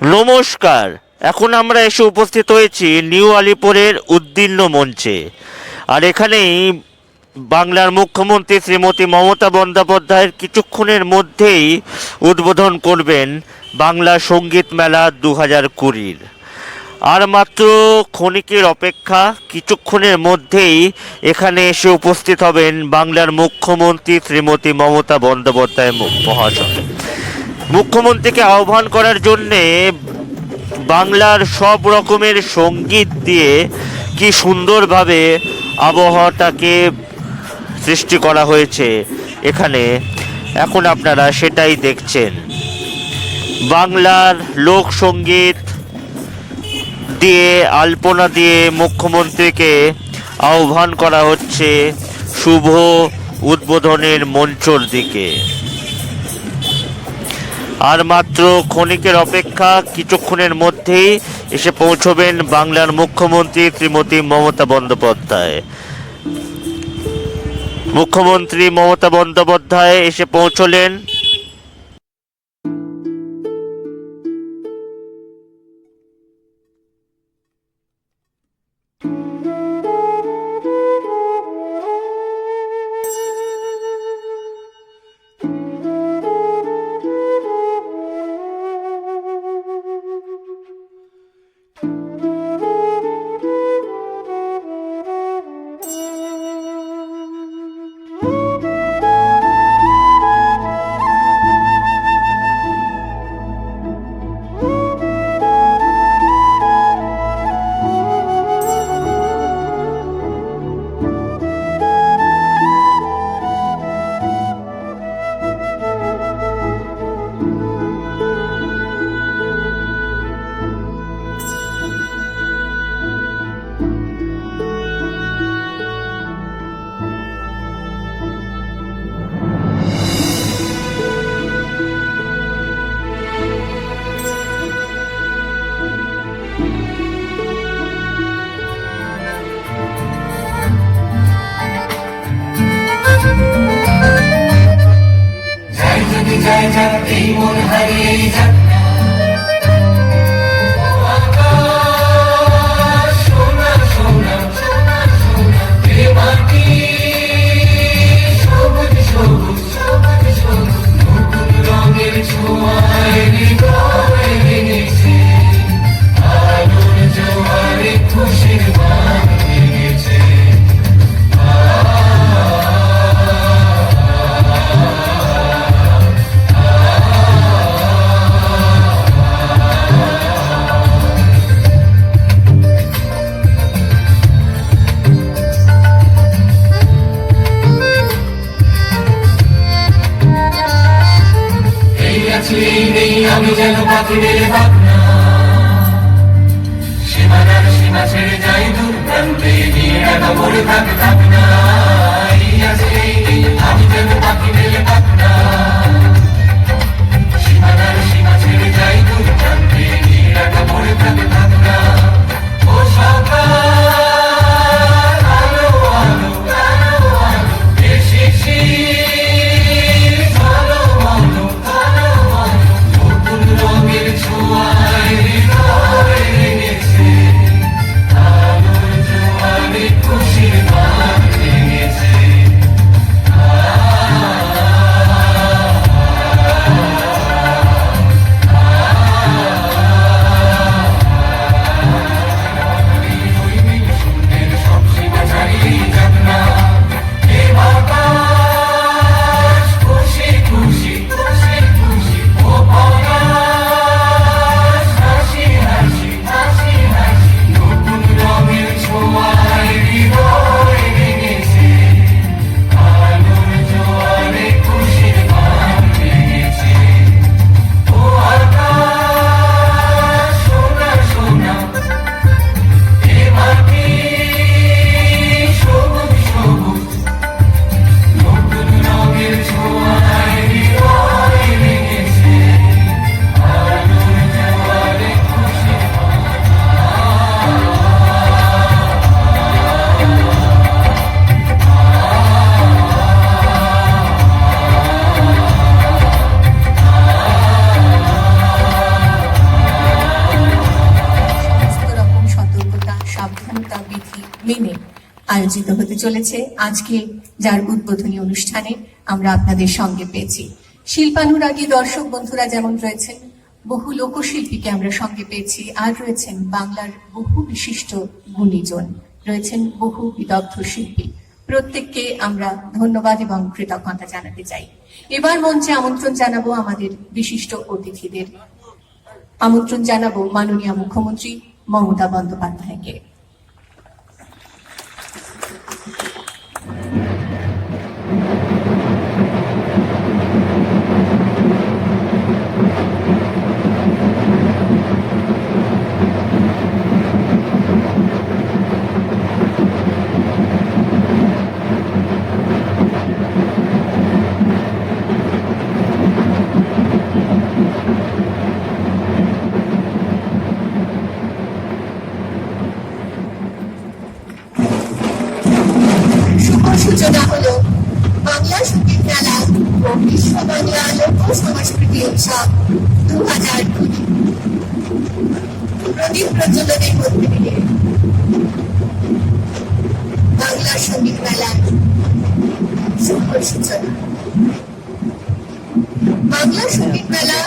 নমস্কার। এখন আমরা এসে উপস্থিত হয়েছি নিউ আলিপুরের উদ্দীর্ণ মঞ্চে। আর এখানেই বাংলার মুখ্যমন্ত্রী শ্রীমতী মমতা বন্দ্যোপাধ্যায়ের কিছুক্ষণের মধ্যেই উদ্বোধন করবেন বাংলা সঙ্গীত মেলা 2020। আর মাত্র ক্ষণিকের অপেক্ষা, কিছুক্ষণের মধ্যেই এখানে এসে উপস্থিত হবেন বাংলার মুখ্যমন্ত্রী শ্রীমতী মমতা বন্দ্যোপাধ্যায় মহাশয়। মুখ্যমন্ত্রীকে আহ্বান করার জন্যে বাংলার সব রকমের সঙ্গীত দিয়ে কি সুন্দরভাবে আবহাওয়াটাকে সৃষ্টি করা হয়েছে এখানে। এখন আপনারা সেটাই দেখছেন। বাংলার লোকসঙ্গীত দিয়ে, আলপনা দিয়ে মুখ্যমন্ত্রীকে আহ্বান করা হচ্ছে শুভ উদ্বোধনের মঞ্চর দিকে। আর মাত্র ক্ষণিকের অপেক্ষা, কিছুক্ষণের মধ্যেই এসে পৌঁছবেন বাংলার মুখ্যমন্ত্রী শ্রীমতী মমতা বন্দ্যোপাধ্যায়। মুখ্যমন্ত্রী মমতা বন্দ্যোপাধ্যায় এসে পৌঁছলেন। আমি যেন পাখিদের ভাবনা, সীমানার সীমা ছেড়ে যাই দূর প্রান্তে, নিয়ে ডাকা ভরে থাকে ভাবনা। আমি যেন পাখিদের ভাবনা, সীমানার সীমা ছেড়ে যাই দূর প্রান্তে, নিয়ে ডাকা ভরে থাকে ভাবনা। ও সকাল আলো আলো আলো আলো এসেছি, খুশির বাঁধ ভেঙেছে। আয়োজিত হতে চলেছে আজকে, যার উদ্বোধনী অনুষ্ঠানে আমরা আপনাদের সঙ্গে পেয়েছি। শিল্পানুরাগী দর্শক বন্ধুরা যেমন রয়েছেন, বহু লোকশিল্পীকে আমরা সঙ্গে পেয়েছি, আর রয়েছেন বাংলার বহু বিশিষ্ট গুণীজন, রয়েছেন বহু বিদগ্ধ শিল্পী। প্রত্যেককে আমরা ধন্যবাদ এবং কৃতজ্ঞতা জানাতে চাই। এবার মঞ্চে আমন্ত্রণ জানাবো আমাদের বিশিষ্ট অতিথিদের। আমন্ত্রণ জানাবো মাননীয় মুখ্যমন্ত্রী মমতা বন্দ্যোপাধ্যায়কে। সূচনা হলো বাংলা সঙ্গীত মেলা ও বিশ্ব বাংলা লোক সংস্কৃতি উৎসব 2020। প্রদীপ প্রজ্বলনের মধ্যে দিয়ে বাংলা সঙ্গীত মেলার শুভ সূচনা। বাংলা সঙ্গীত মেলা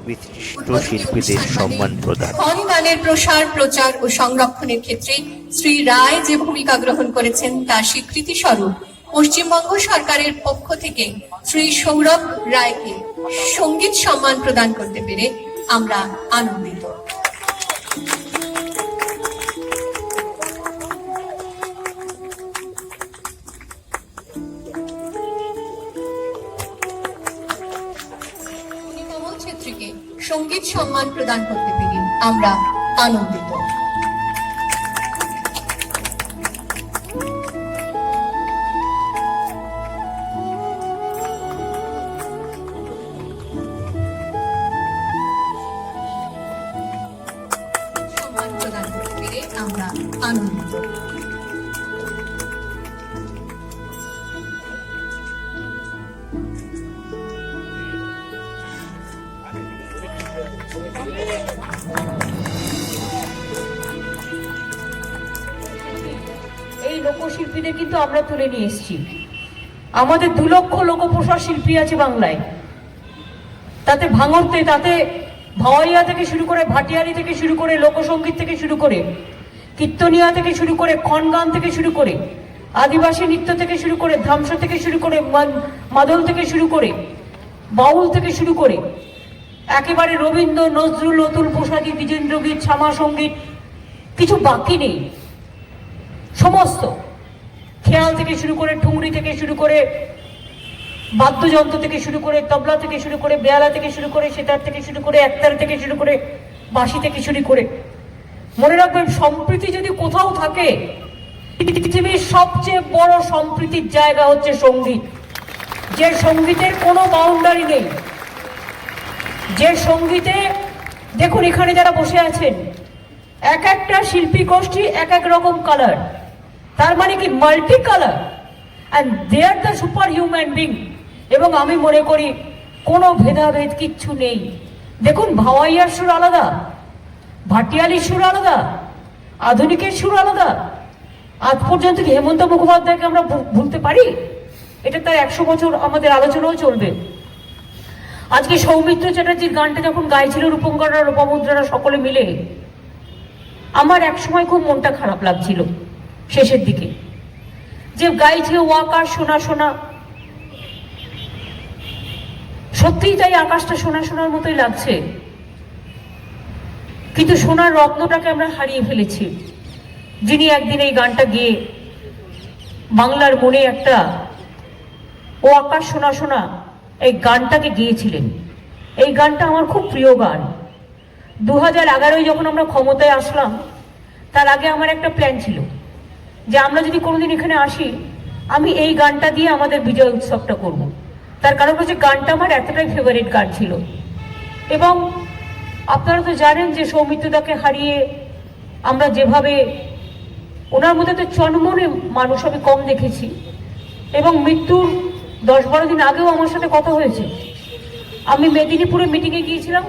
বিশিষ্ট শিল্পীদের সম্মান প্রদান। গানের প্রসার, প্রচার ও সংরক্ষণের ক্ষেত্রে শ্রী রায় যে ভূমিকা গ্রহণ করেছেন তার স্বীকৃতি স্বরূপ পশ্চিমবঙ্গ সরকারের পক্ষ থেকে শ্রী সৌরভ রায়কে সঙ্গীত সম্মান প্রদান করতে পেরে আমরা আনন্দিত। ছেত্রীকে সঙ্গীত সম্মান প্রদান করতে পেরে আমরা আনন্দিত। সম্মান প্রদান করতে পেরে আমরা আনন্দিত। এই লোকশিল্পীদের কিন্তু আমরা তুলে নিয়ে এসেছি। আমাদের 2 লক্ষ লোকপ্রসার শিল্পী আছে বাংলায়। তাতে ভাঙড়তে, তাতে ভাওয়াইয়া থেকে শুরু করে, ভাটিয়ালি থেকে শুরু করে, লোকসঙ্গীত থেকে শুরু করে, কীর্তনিয়া থেকে শুরু করে, খনগান থেকে শুরু করে, আদিবাসী নৃত্য থেকে শুরু করে, ধামসা থেকে শুরু করে, মাদল থেকে শুরু করে, বাউল থেকে শুরু করে, একেবারে রবীন্দ্র, নজরুল, অতুল প্রসাদী, দ্বিজেন্দ্রগীত, শ্যামা সঙ্গীত, কিছু বাকি নেই। সমস্ত খেয়াল থেকে শুরু করে, ঠুংরি থেকে শুরু করে, বাদ্যযন্ত্র থেকে শুরু করে, তবলা থেকে শুরু করে, বেহালা থেকে শুরু করে, সেতার থেকে শুরু করে, একতার থেকে শুরু করে, বাঁশি থেকে শুরু করে। মনে রাখবেন, সম্প্রীতি যদি কোথাও থাকে, পৃথিবীর সবচেয়ে বড় সম্প্রীতির জায়গা হচ্ছে সঙ্গীত। যে সঙ্গীতের কোনো বাউন্ডারি নেই, যে সঙ্গীতে, দেখুন এখানে যারা বসে আছেন, এক একটা শিল্পী গোষ্ঠী এক এক রকম কালার, তার মানে কি multi colour, and they are the super human being. এবং আমি মনে করি কোনো ভেদাভেদ কিচ্ছু নেই। দেখুন, ভাওয়াইয়ার সুর আলাদা, ভাটিয়ালির সুর আলাদা, আধুনিকের সুর আলাদা। আজ পর্যন্ত কি হেমন্ত মুখোপাধ্যায়কে আমরা ভুলতে পারি? এটা তার 100 বছর আমাদের আলোচনাও চলবে। আজকে সৌমিত্র চ্যাটার্জির গানটা যখন গাইছিল রূপঙ্কররা, লোপামুদ্রারা সকলে মিলে, আমার এক সময় খুব মনটা খারাপ লাগছিল শেষের দিকে, যে গাইছে ও আকাশ সোনা সোনা। সত্যিই তাই, আকাশটা সোনা সোনার মতোই লাগছে, কিন্তু সোনার রত্নটাকে আমরা হারিয়ে ফেলেছি। যিনি একদিন এই গানটা গেয়ে বাংলার মনে একটা ও আকাশ সোনা সোনা এই গানটাকে গেয়েছিলেন, এই গানটা আমার খুব প্রিয় গান। 2011 যখন আমরা ক্ষমতায় আসলাম, তার আগে আমার একটা প্ল্যান ছিল যে আমরা যদি কোনোদিন এখানে আসি, আমি এই গানটা দিয়ে আমাদের বিজয় উৎসবটা করব। তার কারণ হচ্ছে গানটা আমার এতটাই ফেভারিট গান ছিল। এবং আপনারা তো জানেন যে সৌমিত্রদাকে হারিয়ে আমরা যেভাবে, ওনার মধ্যে তো চনমনে মানুষ আমি কম দেখেছি, এবং মৃত্যুর 10-12 দিন আগেও আমার সাথে কথা হয়েছে। আমি মেদিনীপুরে মিটিংয়ে গিয়েছিলাম,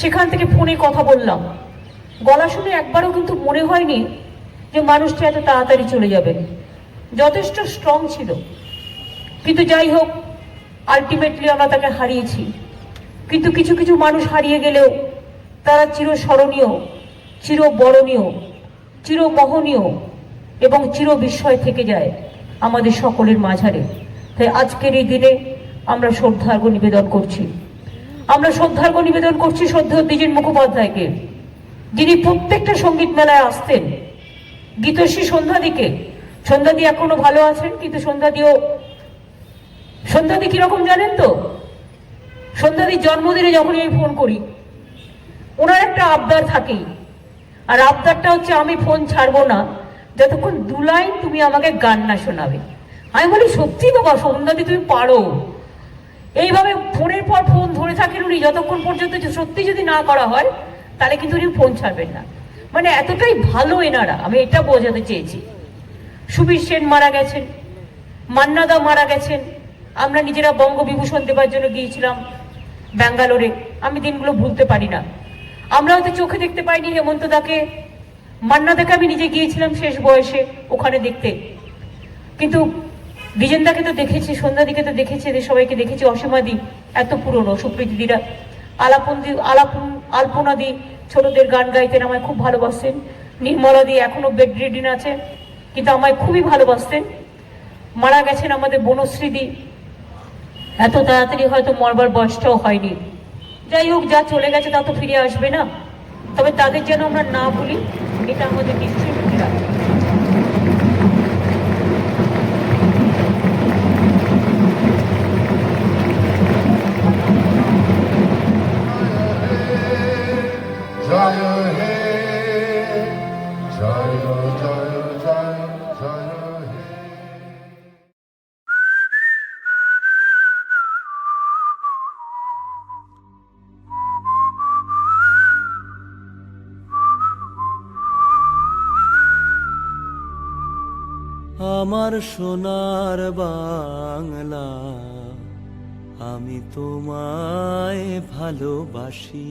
সেখান থেকে ফোনে কথা বললাম। গলা শুনে একবারও কিন্তু মনে হয়নি যে মানুষটা এত তাড়াতাড়ি চলে যাবে। যথেষ্ট স্ট্রং ছিল। কিন্তু যাই হোক, আলটিমেটলি আমরা তাকে হারিয়েছি। কিন্তু কিছু কিছু মানুষ হারিয়ে গেলেও তারা চিরস্মরণীয়, চিরবরণীয়, চিরমোহনীয় এবং চিরবিস্ময় থেকে যায় আমাদের সকলের মাঝারে। তাই আজকের এই দিনে আমরা শ্রদ্ধার্ঘ্য নিবেদন করছি। আমরা শ্রদ্ধার্ঘ্য নিবেদন করছি শ্রদ্ধেয় দ্বিজেন মুখোপাধ্যায়কে, যিনি প্রত্যেকটা সঙ্গীত মেলায় আসতেন। গীতশ্রী সন্ধ্যাদিকে, সন্ধ্যাদি এখনো ভালো আছেন, কিন্তু সন্ধ্যাদি কিরকম জানেন তো? সন্ধ্যাদির জন্মদিনে যখনই আমি ফোন করি, ওনার একটা আবদার থাকেই, আর আবদারটা হচ্ছে আমি ফোন ছাড়বো না যতক্ষণ 2 লাইন তুমি আমাকে গান না শোনাবে। আমি বলি সত্যি বাবা সন্ধ্যাদি তুমি পারো। এইভাবে ফোনের পর ফোন ধরে থাকেন উনি যতক্ষণ পর্যন্ত সত্যি যদি না করা হয় তাহলে কিন্তু উনি ফোন ছাড়বেন না। মানে এতটাই ভালো এনারা, আমি এটা বোঝাতে চেয়েছি। সুবীর সেন মারা গেছেন, মান্নাদা মারা গেছেন। আমরা নিজেরা বঙ্গবিভূষণ দেবার জন্য গিয়েছিলাম ব্যাঙ্গালোরে, আমি দিনগুলো ভুলতে পারি না। আমরা হয়তো চোখে দেখতে পাইনি হেমন্ত দাকে, মান্নাদাকে আমি নিজে গিয়েছিলাম শেষ বয়সে ওখানে দেখতে, কিন্তু দ্বিজেনদাকে তো দেখেছি, সন্ধ্যাদিকে তো দেখেছি, এদের সবাইকে দেখেছি। অসীমাদি এত পুরনো, সুপ্রীতিদিরা, আলপনাদি ছোটদের গান গাইতেন, আমায় খুব ভালোবাসতেন। নির্মলাদি এখনো বেড রিডিং আছে, কিন্তু আমায় খুবই ভালোবাসতেন। মারা গেছেন আমাদের বনশ্রীদি, এত তাড়াতাড়ি হয়তো মরবার বয়সটাও হয়নি। যাই হোক, যা চলে গেছে তা তো ফিরে আসবে না, তবে তাদের যেন আমরা না ভুলি, এটা আমাদের নিশ্চয়ই মনে রাখবে। জয় হে জয় জয় জয় জয় হে। আমার সোনার বাংলা, আমি তোমায় ভালোবাসি।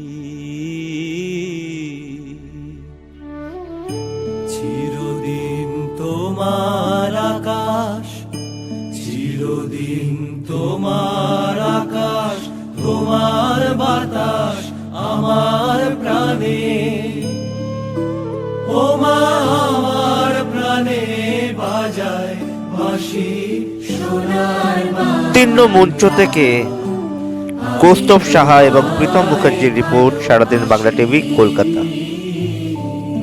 চিরদিন তোমার আকাশ, চিরদিন তোমার আকাশ, তোমার বাতাস আমার প্রাণে, ও মা আমার প্রাণে বাজায় বাঁশি সোনার বাংলা। তিন্ন মঞ্চ থেকে কৌস্তব সাহা এবং প্রীতম মুখার্জির রিপোর্ট, সারাদিন বাংলা টিভি, কলকাতা।